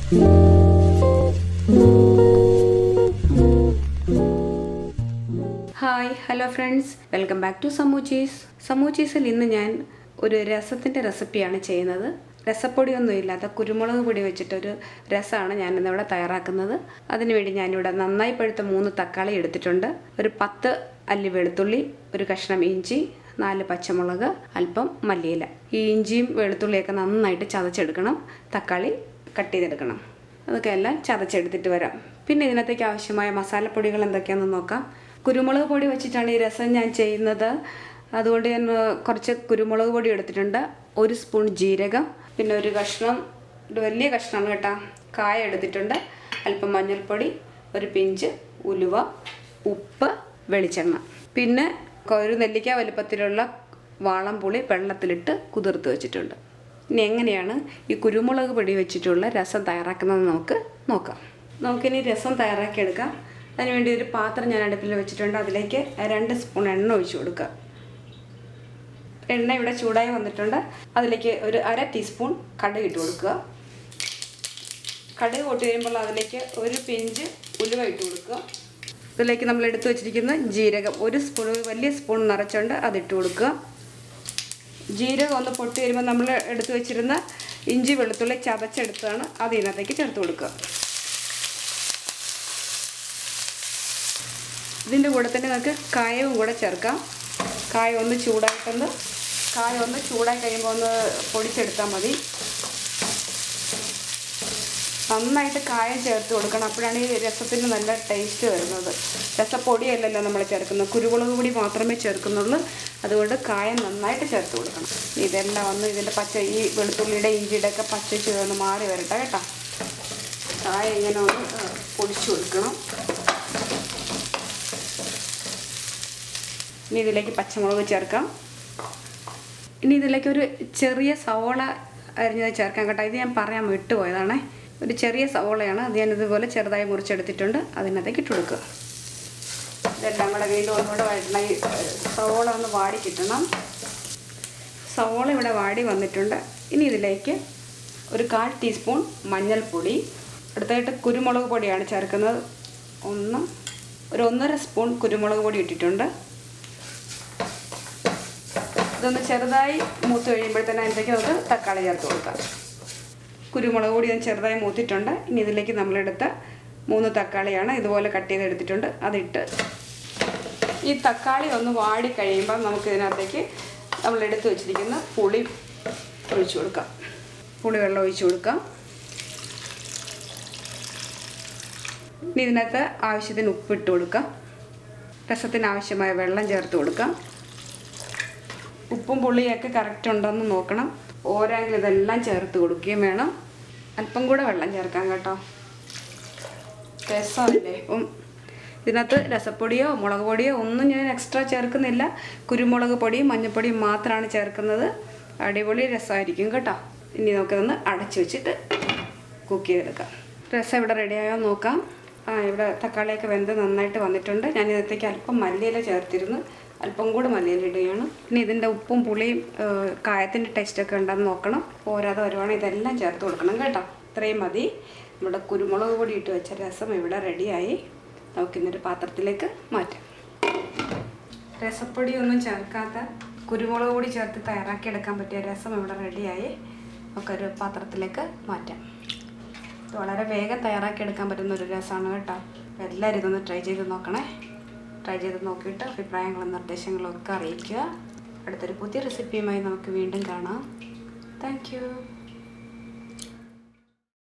Hi hello friends, welcome back to Samoochees. സമൂച്ചീസിൽ ഇന്ന് ഞാൻ ഒരു രസത്തിൻ്റെ റെസിപ്പിയാണ് ചെയ്യുന്നത്. രസപ്പൊടിയൊന്നും ഇല്ലാത്ത കുരുമുളക് പൊടി വെച്ചിട്ടൊരു രസമാണ് ഞാനിന്നിവിടെ തയ്യാറാക്കുന്നത്. അതിനുവേണ്ടി ഞാനിവിടെ നന്നായി പഴുത്ത 3 തക്കാളി എടുത്തിട്ടുണ്ട്. ഒരു 10 അല്ലി വെളുത്തുള്ളി, ഒരു കഷ്ണം ഇഞ്ചി, 4 പച്ചമുളക്, അല്പം മല്ലിയില. ഈ ഇഞ്ചിയും വെളുത്തുള്ളിയൊക്കെ നന്നായിട്ട് ചതച്ചെടുക്കണം. തക്കാളി കട്ട് ചെയ്തെടുക്കണം. അതൊക്കെ എല്ലാം ചതച്ചെടുത്തിട്ട് വരാം. പിന്നെ ഇതിനകത്തേക്ക് ആവശ്യമായ മസാലപ്പൊടികൾ എന്തൊക്കെയാണെന്ന് നോക്കാം. കുരുമുളക് പൊടി വെച്ചിട്ടാണ് ഈ രസം ഞാൻ ചെയ്യുന്നത്. അതുകൊണ്ട് ഞാൻ കുറച്ച് കുരുമുളക് പൊടി എടുത്തിട്ടുണ്ട്. 1 സ്പൂൺ ജീരകം, പിന്നെ ഒരു കഷ്ണം, ഒരു വലിയ കഷ്ണമാണ് കേട്ടോ, കായ എടുത്തിട്ടുണ്ട്. അല്പം മഞ്ഞൾപ്പൊടി, ഒരു പിഞ്ച് ഉലുവ, ഉപ്പ്, വെളിച്ചെണ്ണ, പിന്നെ ഒരു നെല്ലിക്ക വലുപ്പത്തിലുള്ള വാളംപുളി വെള്ളത്തിലിട്ട് കുതിർത്ത് വെച്ചിട്ടുണ്ട്. ഇനി എങ്ങനെയാണ് ഈ കുരുമുളക് പൊടി വെച്ചിട്ടുള്ള രസം തയ്യാറാക്കുന്നത് നോക്കാം. നമുക്കിനി രസം തയ്യാറാക്കിയെടുക്കാം. അതിനുവേണ്ടി ഒരു പാത്രം ഞാൻ അടുപ്പിൽ വെച്ചിട്ടുണ്ട്. അതിലേക്ക് 2 സ്പൂൺ എണ്ണ ഒഴിച്ചു കൊടുക്കുക. എണ്ണ ഇവിടെ ചൂടായി വന്നിട്ടുണ്ട്. അതിലേക്ക് ഒരു 1/2 ടീസ്പൂൺ കടുക് ഇട്ട് കൊടുക്കുക. കടുക് പൊട്ടി വരുമ്പോൾ അതിലേക്ക് ഒരു പിഞ്ച് ഉലുവ ഇട്ട് കൊടുക്കുക. ഇതിലേക്ക് നമ്മൾ എടുത്തു വെച്ചിരിക്കുന്ന ജീരകം, 1 സ്പൂൺ, വലിയ സ്പൂൺ നിറച്ചുണ്ട്, അതിട്ട് കൊടുക്കുക. ജീരകം ഒന്ന് പൊട്ടി വരുമ്പോൾ നമ്മൾ എടുത്തു വെച്ചിരുന്ന ഇഞ്ചി വെളുത്തുള്ളി ചതച്ചെടുത്താണ് അത് ഇതിനകത്തേക്ക് ചേർത്ത് കൊടുക്കുക. ഇതിൻ്റെ കൂടെ തന്നെ നമുക്ക് കായവും കൂടെ ചേർക്കാം. കായ ഒന്ന് ചൂടായി കഴിയുമ്പോൾ ഒന്ന് പൊടിച്ചെടുത്താൽ മതി. നന്നായിട്ട് കായം ചേർത്ത് കൊടുക്കണം. അപ്പോഴാണ് ഈ രസത്തിന് നല്ല ടേസ്റ്റ് വരുന്നത്. രസപ്പൊടിയല്ലല്ലോ നമ്മൾ ചേർക്കുന്നത്, കുരുമുളക് പൊടി മാത്രമേ ചേർക്കുന്നുള്ളൂ. അതുകൊണ്ട് കായം നന്നായിട്ട് ചേർത്ത് കൊടുക്കണം. ഇതെല്ലാം ഒന്ന് ഇതിൻ്റെ ഈ വെളുത്തുള്ളിയുടെ ഇഞ്ചിയുടെ ഒക്കെ പച്ച ഒന്ന് മാറി വരട്ടെ കേട്ടോ. കായ ഇങ്ങനെ ഒന്ന് പൊടിച്ചു കൊടുക്കണം. ഇനി ഇതിലേക്ക് പച്ചമുളക് ചേർക്കാം. ഇനി ഇതിലേക്ക് ഒരു ചെറിയ സവോള അരിഞ്ഞത് ചേർക്കാം കേട്ടോ. ഇത് ഞാൻ പറയാൻ വിട്ടുപോയതാണേ. ഒരു ചെറിയ സവോളയാണ്, അത് ഞാൻ ഇതുപോലെ ചെറുതായി മുറിച്ചെടുത്തിട്ടുണ്ട്. അതിനകത്തേക്ക് ഇട്ട് കൊടുക്കുക. ഇതെല്ലാം കൂടെ വീണ്ടും ഒന്നുകൂടെ വഴറ്റണം. ഈ സവോള ഒന്ന് വാടി കിട്ടണം. സവോള ഇവിടെ വാടി വന്നിട്ടുണ്ട്. ഇനി ഇതിലേക്ക് ഒരു 1/4 ടീസ്പൂൺ മഞ്ഞൾപ്പൊടി, അടുത്തായിട്ട് കുരുമുളക് പൊടിയാണ് ചേർക്കുന്നത്. ഒരു 1.5 സ്പൂൺ കുരുമുളക് പൊടി ഇട്ടിട്ടുണ്ട്. ഇതൊന്ന് ചെറുതായി മൂത്ത് കഴിയുമ്പോഴത്തേനും അതിലേക്ക് നമുക്ക് തക്കാളി ചേർത്ത് കൊടുക്കാം. കുരുമുളക് പൊടി ഞാൻ ചെറുതായി മൂത്തിട്ടുണ്ട്. ഇനി ഇതിലേക്ക് നമ്മളെടുത്ത 3 തക്കാളിയാണ് ഇതുപോലെ കട്ട് ചെയ്തെടുത്തിട്ടുണ്ട്. അതിട്ട് ഈ തക്കാളി ഒന്ന് വാടി കഴിയുമ്പോൾ നമുക്ക് ഇതിനകത്തേക്ക് നമ്മൾ എടുത്ത് വെച്ചിരിക്കുന്ന പുളി ഒഴിച്ചു കൊടുക്കാം. പുളിവെള്ളം ഒഴിച്ചു കൊടുക്കാം. ഇനി ഇതിനകത്ത് ആവശ്യത്തിന് ഉപ്പിട്ട് കൊടുക്കാം. രസത്തിന് ആവശ്യമായ വെള്ളം ചേർത്ത് കൊടുക്കാം. ഉപ്പും പുളിയൊക്കെ കറക്റ്റ് ഉണ്ടോയെന്ന് നോക്കണം. ഓരോങ്കിൽ ഇതെല്ലാം ചേർത്ത് കൊടുക്കുകയും വേണം. അല്പം കൂടെ വെള്ളം ചേർക്കാം കേട്ടോ, രസമല്ലേ. ഇപ്പം ഇതിനകത്ത് രസപ്പൊടിയോ മുളക് പൊടിയോ ഒന്നും ഞാൻ എക്സ്ട്രാ ചേർക്കുന്നില്ല. കുരുമുളക് പൊടിയും മഞ്ഞൾപ്പൊടിയും മാത്രമാണ് ചേർക്കുന്നത്. അടിപൊളി രസമായിരിക്കും കേട്ടോ. ഇനി നമുക്കിതൊന്ന് അടച്ചു വെച്ചിട്ട് കുക്ക് ചെയ്തെടുക്കാം. രസം ഇവിടെ റെഡിയായോ നോക്കാം. ഇവിടെ തക്കാളിയൊക്കെ വെന്ത് നന്നായിട്ട് വന്നിട്ടുണ്ട്. ഞാൻ ഇതിനകത്തേക്ക് അല്പം മല്ലിയില ചേർത്തിരുന്നു. അല്പം കൂടെ മല്ലിയില ഇടുകയാണ്. ഇനി ഇതിൻ്റെ ഉപ്പും പുളിയും കായത്തിൻ്റെ ടേസ്റ്റൊക്കെ ഉണ്ടെന്ന് നോക്കണം. പോരാതെ വരുവാണെങ്കിൽ ഇതെല്ലാം ചേർത്ത് കൊടുക്കണം കേട്ടോ. ഇത്രയും മതി. നമ്മുടെ കുരുമുളക് പൊടി ഇട്ട് വെച്ച രസം ഇവിടെ റെഡിയായി. നമുക്കിന്നൊരു പാത്രത്തിലേക്ക് മാറ്റാം. രസപ്പൊടിയൊന്നും ചേർക്കാത്ത കുരുമുളക് പൊടി ചേർത്ത് തയ്യാറാക്കിയെടുക്കാൻ പറ്റിയ രസം ഇവിടെ റെഡിയായി. നമുക്കൊരു പാത്രത്തിലേക്ക് മാറ്റാം. ഇത് വളരെ വേഗം തയ്യാറാക്കിയെടുക്കാൻ പറ്റുന്ന ഒരു രസമാണ് കേട്ടോ. എല്ലാവരും ഇതൊന്ന് ട്രൈ ചെയ്ത് നോക്കണേ. ട്രൈ ചെയ്ത് നോക്കിയിട്ട് അഭിപ്രായങ്ങളും നിർദ്ദേശങ്ങളും ഒക്കെ അറിയിക്കുക. അടുത്തൊരു പുതിയ റെസിപ്പിയുമായി നമുക്ക് വീണ്ടും കാണാം. Thank you.